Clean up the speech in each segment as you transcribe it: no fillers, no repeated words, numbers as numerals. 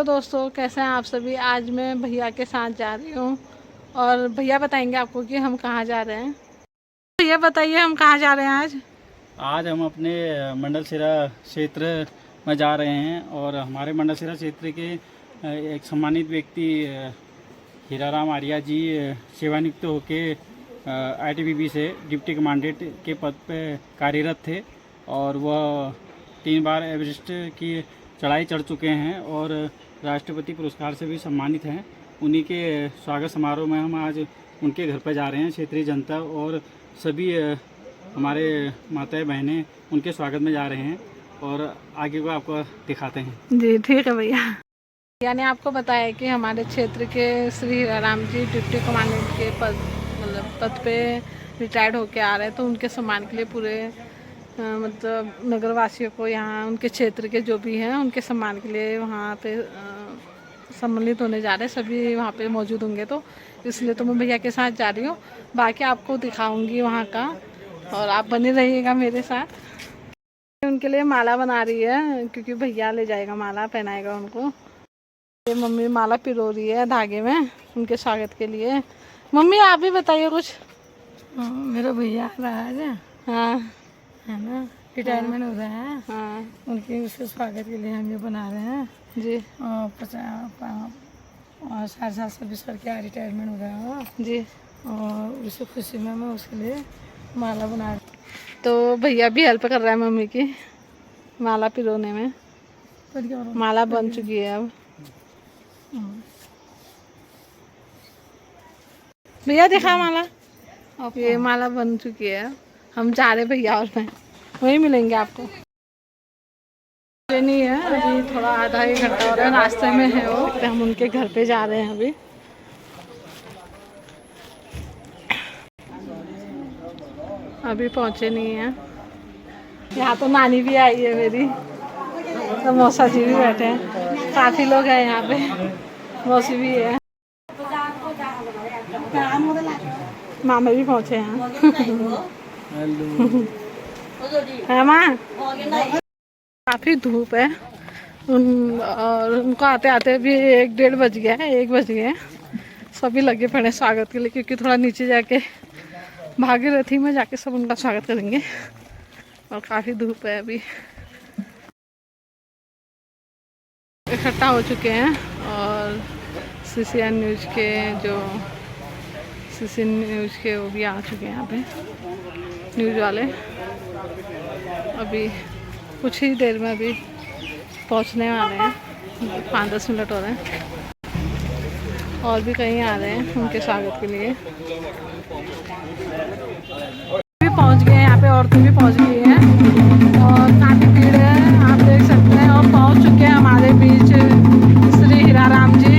Hello दोस्तों, कैसे हैं आप सभी। आज मैं भैया के साथ जा रही हूँ और भैया बताएंगे आपको कि हम कहाँ जा रहे हैं। भैया बताइए हम कहाँ जा रहे हैं आज। आज हम अपने मंडलशिरा क्षेत्र में जा रहे हैं और हमारे मंडलशिरा क्षेत्र के एक सम्मानित व्यक्ति हीराराम आर्या जी सेवानिवृत्त होके आईटीबीपी से डिप्टी कमांडेंट के पद पर कार्यरत थे और वह 3 बार एवरेस्ट की चढ़ाई चढ़ चुके हैं और राष्ट्रपति पुरस्कार से भी सम्मानित हैं। उन्हीं के स्वागत समारोह में हम आज उनके घर पर जा रहे हैं। क्षेत्रीय जनता और सभी हमारे माताएं बहनें उनके स्वागत में जा रहे हैं और आगे को आपको दिखाते हैं। जी ठीक है भैया। भैया ने आपको बताया कि हमारे क्षेत्र के श्री हीराराम जी डिप्टी कमांडेंट के पद पे रिटायर्ड होके आ रहे हैं, तो उनके सम्मान के लिए पूरे मतलब नगर वासियों को, यहाँ उनके क्षेत्र के जो भी हैं उनके सम्मान के लिए वहाँ पे सम्मिलित होने जा रहे हैं। सभी वहाँ पे मौजूद होंगे, तो इसलिए तो मैं भैया के साथ जा रही हूँ। बाकी आपको दिखाऊंगी वहाँ का और आप बने रहिएगा मेरे साथ। उनके लिए माला बना रही है क्योंकि भैया ले जाएगा, माला पहनाएगा उनको। ये मम्मी माला पिरो रही है धागे में उनके स्वागत के लिए। मम्मी आप भी बताइए कुछ। मेरा भैया आ रहा है, हाँ है ना, रिटायरमेंट हो रहा है। हाँ उनके उसके स्वागत के लिए हम ये बना रहे हैं जी। और 7.5 का रिटायरमेंट हो रहा है जी, और उसी खुशी में मैं उसके लिए माला बना रही। तो भैया भी हेल्प कर रहा है मम्मी की माला पिरोने में। माला बन चुकी है अब। भैया दिखा माला। ये माला बन चुकी है। हम जा रहे भैया और मैं, वहीं मिलेंगे आपको। नहीं है अभी, थोड़ा आधा 1 घंटा हो रहा है, रास्ते में है वो, तो हम उनके घर पे जा रहे हैं अभी। अभी पहुंचे नहीं हैं। यहाँ तो नानी भी आई है मेरी, तो मौसा जी भी बैठे हैं, काफ़ी लोग हैं यहाँ पे। मौसी भी है, मामा भी पहुँचे हैं। है माँ, काफ़ी धूप है और उनको आते आते भी 1-1:30 बज गया है, 1 बज गए। सभी लगे पड़े स्वागत के लिए, क्योंकि थोड़ा नीचे जाके भागीरथी में जाके सब उनका स्वागत करेंगे और काफ़ी धूप है। अभी इकट्ठा हो चुके हैं और सीसीएन न्यूज़ के वो भी आ चुके हैं यहाँ पे, न्यूज़ वाले। अभी कुछ ही देर में अभी पहुँचने वाले हैं, 5-10 मिनट हो रहे हैं। और भी कहीं आ रहे हैं उनके स्वागत के लिए। भी पहुँच गए हैं यहाँ पे, औरतें भी पहुँच गई हैं और काफ़ी भीड़ है, आप देख सकते हैं। और पहुँच चुके हैं हमारे बीच श्री हीराराम जी।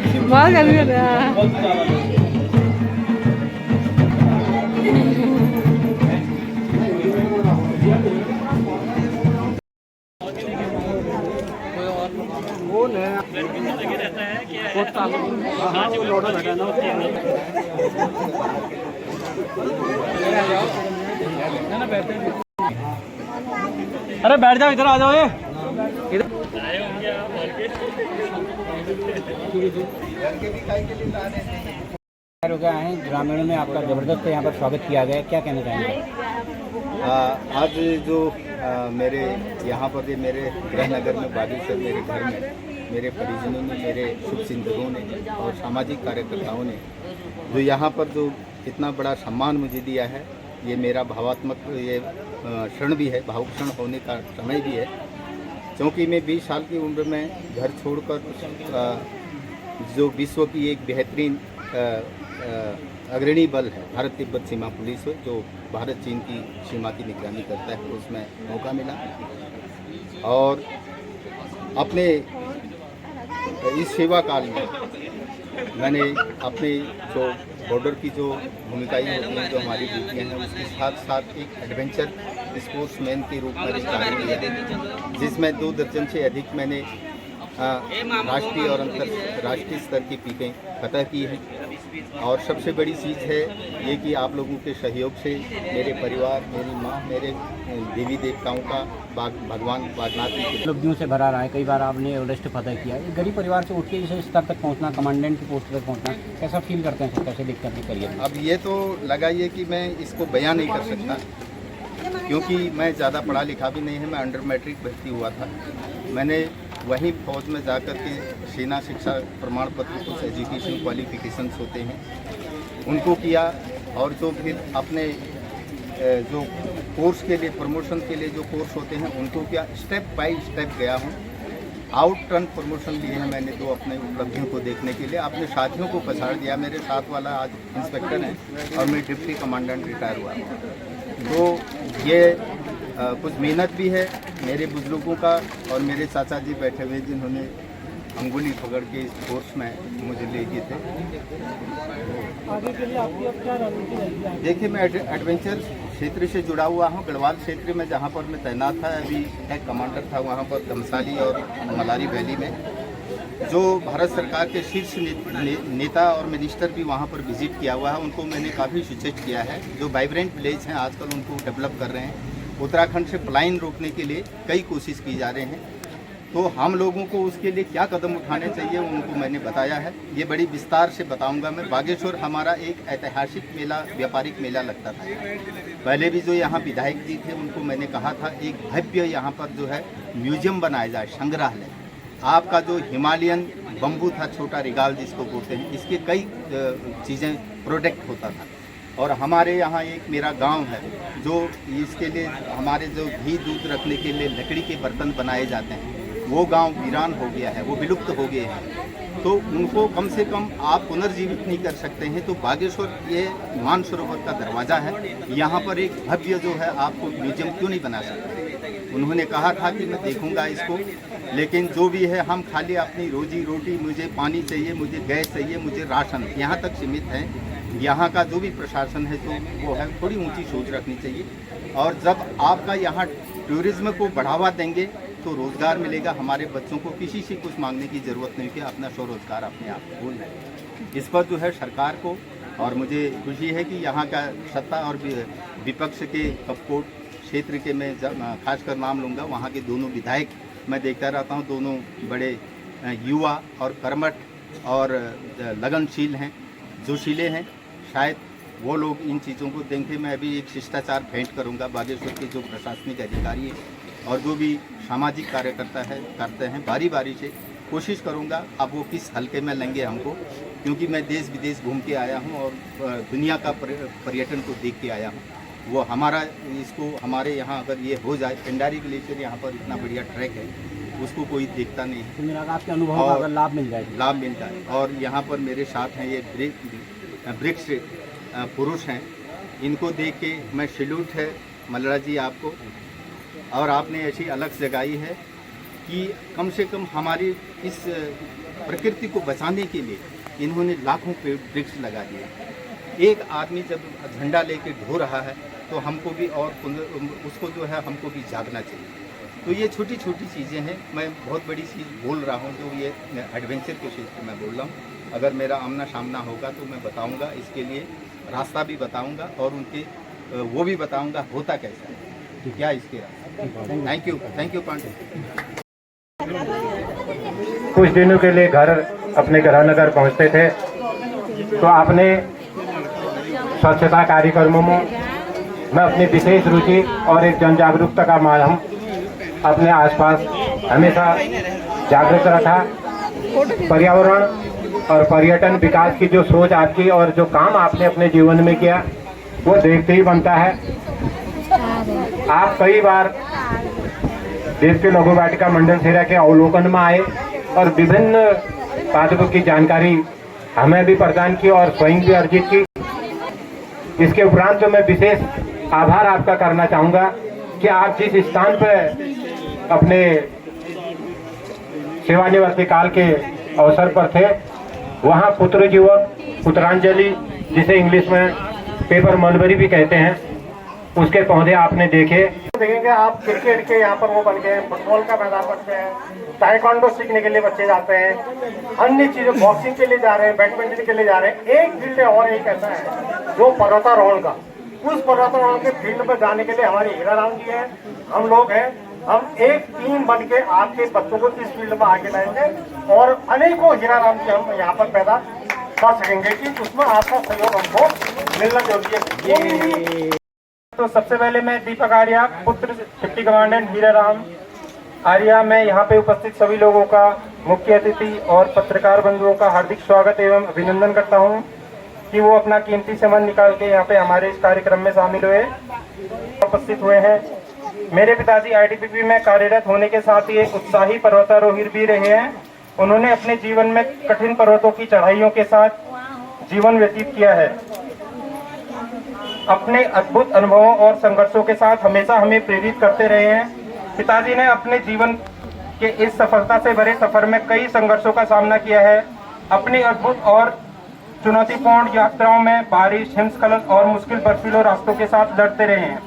बहुत गर्मी हो रहा है। अरे बैठ जाओ, इधर आ जाओ। ये हो गया है ग्रामीणों में आपका जबरदस्त यहाँ पर स्वागत किया गया है, क्या कहना चाहेंगे? आज जो मेरे यहाँ पर ये मेरे गृहनगर में बागेश्वर मेरे घर में मेरे परिजनों ने, मेरे शुभचिंतकों ने और सामाजिक कार्यकर्ताओं ने जो यहाँ पर जो इतना बड़ा सम्मान मुझे दिया है, ये मेरा भावात्मक ये क्षण भी है, भावुक क्षण होने का समय भी है, क्योंकि मैं 20 साल की उम्र में घर छोड़कर जो विश्व की एक बेहतरीन अग्रणी बल है भारत तिब्बत सीमा पुलिस, जो भारत चीन की सीमा की निगरानी करता है, उसमें मौका मिला और अपने इस सेवा काल में मैंने अपने जो बॉर्डर की जो भूमिकाएं होती हैं, जो हमारी ड्यूटियाँ हैं, उसके साथ साथ एक एडवेंचर स्पोर्ट्समैन के रूप में भी कार्य किया, जिसमें 2 दर्जन से अधिक मैंने राष्ट्रीय और अंतर्राष्ट्रीय स्तर की पीकें फतह की हैं। और सबसे बड़ी चीज़ है ये कि आप लोगों के सहयोग से मेरे परिवार, मेरी माँ, मेरे देवी देवताओं का भगवान वागनाथ की उपलब्धियों से भरा रहा है, कई बार आपने एवरेस्ट फतह किया है। गरीब परिवार से उठ के इस स्तर तक पहुंचना, कमांडेंट की पोस्ट तक पहुंचना, कैसा फील करते हैं, कैसे देखते हैं अपने करियर में? अब ये तो लगाइए कि मैं इसको बयान नहीं कर सकता, क्योंकि मैं ज़्यादा पढ़ा लिखा भी नहीं है। मैं अंडर मैट्रिक भर्ती हुआ था। मैंने वहीं फौज में जाकर के सेना शिक्षा प्रमाण पत्र, कुछ एजुकेशन क्वालिफिकेशंस होते हैं, उनको किया और जो फिर अपने जो कोर्स के लिए, प्रमोशन के लिए जो कोर्स होते हैं, उनको किया। स्टेप बाय स्टेप गया हूँ। आउट टर्न प्रमोशन लिए हैं मैंने 2 अपने उपलब्धियों को देखने के लिए। अपने साथियों को पछाड़ दिया। मेरे साथ वाला आज इंस्पेक्टर है और मैं डिप्टी कमांडेंट रिटायर हुआ। तो ये कुछ मेहनत भी है मेरे बुजुर्गों का और मेरे चाचा जी बैठे हुए जिन्होंने अंगुली पकड़ के इस कोर्स में मुझे ले गए थे। आगे के लिए आपकी अब क्या रणनीति रहेगी? देखिए, मैं एडवेंचर क्षेत्र से जुड़ा हुआ हूँ। गढ़वाल क्षेत्र में जहाँ पर मैं तैनात था, अभी एक कमांडर था वहाँ पर धमसाली और मलारी वैली में। जो भारत सरकार के शीर्ष नेता और मिनिस्टर भी वहाँ पर विजिट किया हुआ है, उनको मैंने काफ़ी सजेस्ट किया है। जो वाइब्रेंट विलेज हैं आजकल उनको डेवलप कर रहे हैं। उत्तराखंड से पलायन रोकने के लिए कई कोशिश की जा रहे हैं, तो हम लोगों को उसके लिए क्या कदम उठाने चाहिए उनको मैंने बताया है। ये बड़ी विस्तार से बताऊंगा मैं। बागेश्वर हमारा एक ऐतिहासिक मेला, व्यापारिक मेला लगता था। पहले भी जो यहाँ विधायक जी थे उनको मैंने कहा था एक भव्य यहाँ पर जो है म्यूजियम बनाया जाए, संग्रहालय। आपका जो हिमालयन बम्बू था, छोटा रिगाल जिसको बोलते हैं, इसके कई चीज़ें प्रोडक्ट होता था। और हमारे यहाँ एक मेरा गांव है जो इसके लिए हमारे जो घी दूध रखने के लिए लकड़ी के बर्तन बनाए जाते हैं, वो गांव वीरान हो गया है, वो विलुप्त हो गए हैं। तो उनको कम से कम आप पुनर्जीवित नहीं कर सकते हैं। तो बागेश्वर ये मानसरोवर का दरवाज़ा है, यहाँ पर एक भव्य जो है आपको म्यूजियम क्यों नहीं बना सकते। उन्होंने कहा था कि मैं देखूंगा इसको, लेकिन जो भी है हम खाली अपनी रोजी रोटी, मुझे पानी चाहिए, मुझे गैस चाहिए, मुझे राशन, यहाँ तक सीमित है। यहाँ का जो भी प्रशासन है तो वो है थोड़ी ऊंची सोच रखनी चाहिए। और जब आपका यहाँ टूरिज्म को बढ़ावा देंगे तो रोज़गार मिलेगा। हमारे बच्चों को किसी से कुछ मांगने की ज़रूरत नहीं कि अपना स्वरोजगार अपने आप खोल लें। इस पर जो है सरकार को, और मुझे खुशी है कि यहाँ का सत्ता और विपक्ष के कपकोट क्षेत्र के मैं खासकर नाम लूँगा, वहाँ के दोनों विधायक मैं देखता रहता हूँ, दोनों बड़े युवा और कर्मठ और लगनशील हैं, जोशीले हैं। शायद वो लोग इन चीज़ों को देखें। मैं अभी एक शिष्टाचार भेंट करूंगा बागेश्वर के जो प्रशासनिक अधिकारी हैं और जो भी सामाजिक कार्यकर्ता है करते हैं, बारी बारी से कोशिश करूंगा। अब वो किस हल्के में लेंगे हमको, क्योंकि मैं देश विदेश घूम के आया हूं और दुनिया का पर्यटन को देख के आया हूं। वो हमारा इसको हमारे यहाँ अगर ये हो जाए, पेंडारी ग्लेशियर यहाँ पर इतना बढ़िया ट्रैक है, उसको कोई देखता नहीं है। तो मेरा आपके अनुभव का अगर लाभ मिल जाए, लाभ मिल जाए। और यहाँ पर मेरे साथ हैं ये ब्रिक्स पुरुष हैं, इनको देख के मैं सैल्यूट है मल्ला जी आपको। और आपने ऐसी अलग जगाई है कि कम से कम हमारी इस प्रकृति को बचाने के लिए इन्होंने लाखों पेड़ वृक्ष लगा दिए। एक आदमी जब झंडा लेके ढो रहा है तो हमको भी और उसको जो है हमको भी जागना चाहिए। तो ये छोटी छोटी चीज़ें हैं। मैं बहुत बड़ी चीज़ बोल रहा हूँ जो ये एडवेंचर के क्षेत्र में बोल रहा हूँ। अगर मेरा आमना सामना होगा तो मैं बताऊँगा, इसके लिए रास्ता भी बताऊँगा और उनके वो भी बताऊँगा होता कैसा है, क्या इसके रास्ते। Thank you Pandey. कुछ दिनों के लिए घर अपने गृहनगर पहुंचते थे तो आपने स्वच्छता कार्यक्रमों में अपनी विशेष रुचि और एक जन जागरूकता का माध्यम अपने आसपास हमेशा जागृत रखा। पर्यावरण और पर्यटन विकास की जो सोच आपकी और जो काम आपने अपने जीवन में किया वो देखते ही बनता है। आप कई बार देश के लघु वाटिका मंडल सेरा के अवलोकन में आए और विभिन्न पादपों की जानकारी हमें भी प्रदान की और स्वयं भी अर्जित की। इसके उपरांत तो मैं विशेष आभार आपका करना चाहूँगा कि आप जिस स्थान पर अपने सेवानिवृत्ति काल के अवसर पर थे वहाँ पुत्र जीवक पुत्रांजलि जिसे इंग्लिश में पेपर मलबरी भी कहते हैं उसके पौधे आपने देखेंगे। आप क्रिकेट के यहाँ पर वो बन गए, फुटबॉल का मैदान बन गए हैं, ताइक्वांडो सीखने के लिए बच्चे जाते हैं, अन्य चीजों बॉक्सिंग के लिए जा रहे हैं, बैडमिंटन के लिए जा रहे हैं। एक फील्ड और एक ऐसा है जो पर्वतारोहण का, उस पर्वतारोहण के फील्ड पर जाने के लिए हमारे हीराराम जी हैं, हम लोग हैं। हम एक टीम बन के आपके बच्चों को इस फील्ड में आगे लाएंगे और अनेकों हीराराम जी हम यहाँ पर पैदा कर सकेंगे कि उसमें आपका सहयोग हमको मिलना जरूरी है। तो सबसे पहले मैं दीपक आर्या पुत्र डिप्टी कमांडेंट हीराराम आर्या, मैं यहाँ पे उपस्थित सभी लोगों का, मुख्य अतिथि और पत्रकार बंधुओं का हार्दिक स्वागत एवं अभिनंदन करता हूँ कि वो अपना कीमती समय निकाल के यहाँ पे हमारे इस कार्यक्रम में शामिल हुए उपस्थित हुए हैं। मेरे पिताजी आईटीबीपी में कार्यरत होने के साथ ही एक उत्साही पर्वतारोही भी रहे हैं। उन्होंने अपने जीवन में कठिन पर्वतों की चढ़ाइयों के साथ जीवन व्यतीत किया है। अपने अद्भुत अनुभवों और संघर्षों के साथ हमेशा हमें प्रेरित करते रहे हैं। पिताजी ने अपने जीवन के इस सफलता से भरे सफर में कई संघर्षों का सामना किया है। अपनी अद्भुत और चुनौतीपूर्ण यात्राओं में बारिश, हिमस्खलन और मुश्किल बर्फीले रास्तों के साथ लड़ते रहे हैं।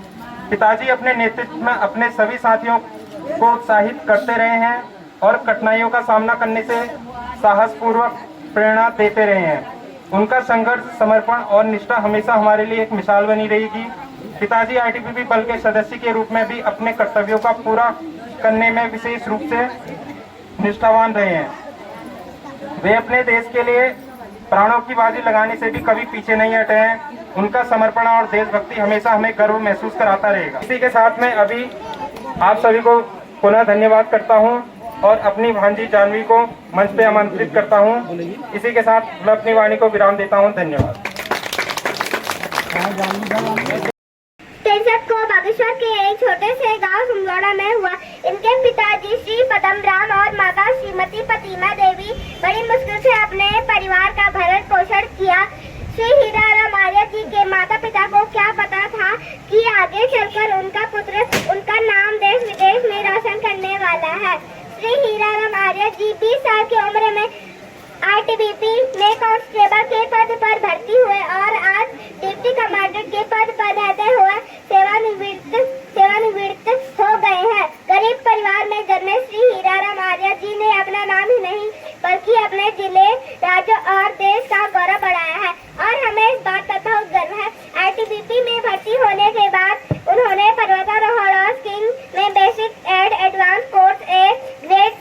पिताजी अपने नेतृत्व में अपने सभी साथियों को उत्साहित करते रहे हैं और कठिनाइयों का सामना करने से साहसपूर्वक प्रेरणा देते रहे हैं। उनका संघर्ष, समर्पण और निष्ठा हमेशा हमारे लिए एक मिसाल बनी रहेगी। पिताजी आईटीबीपी बल के सदस्य के रूप में भी अपने कर्तव्यों का पूरा करने में विशेष रूप से निष्ठावान रहे हैं। वे अपने देश के लिए प्राणों की बाजी लगाने से भी कभी पीछे नहीं हटे हैं। उनका समर्पण और देशभक्ति हमेशा हमें गर्व महसूस कराता रहेगा। इसी के साथ में अभी आप सभी को पुनः धन्यवाद करता हूं और अपनी भांजी जानवी को मंच पे आमंत्रित करता हूं। इसी के साथ मैं अपनी वाणी को विराम देता हूं। धन्यवाद। तिरसठ को बागेश्वर के एक छोटे से गांव सुमलौड़ा में हुआ। इनके पिताजी श्री पदम राम और माता श्रीमती प्रतिमा देवी बड़ी मुश्किल से अपने परिवार का भरण पोषण किया। श्री हीराराम आर्या जी के माता पिता को क्या पता था कि आगे चलकर उनका पुत्र उनका नाम देश विदेश में रोशन करने वाला है। श्री हीराराम आर्या जी 20 साल की उम्र में आईटीबीपी में कांस्टेबल के पद पर भर्ती हुए और आज डिप्टी कमांडेंट के पद पर रहते हुए सेवानिवृत्त हो गए हैं। गरीब परिवार में जन्मे श्री हीराराम आर्या जी ने अपना नाम ही नहीं बल्कि अपने जिले, राज्य और देश का गौरव बढ़ाया है और हमें इस बात का बहुत गर्व है। आईटीबीपी में भर्ती होने के बाद उन्होंने पर्वतारोहण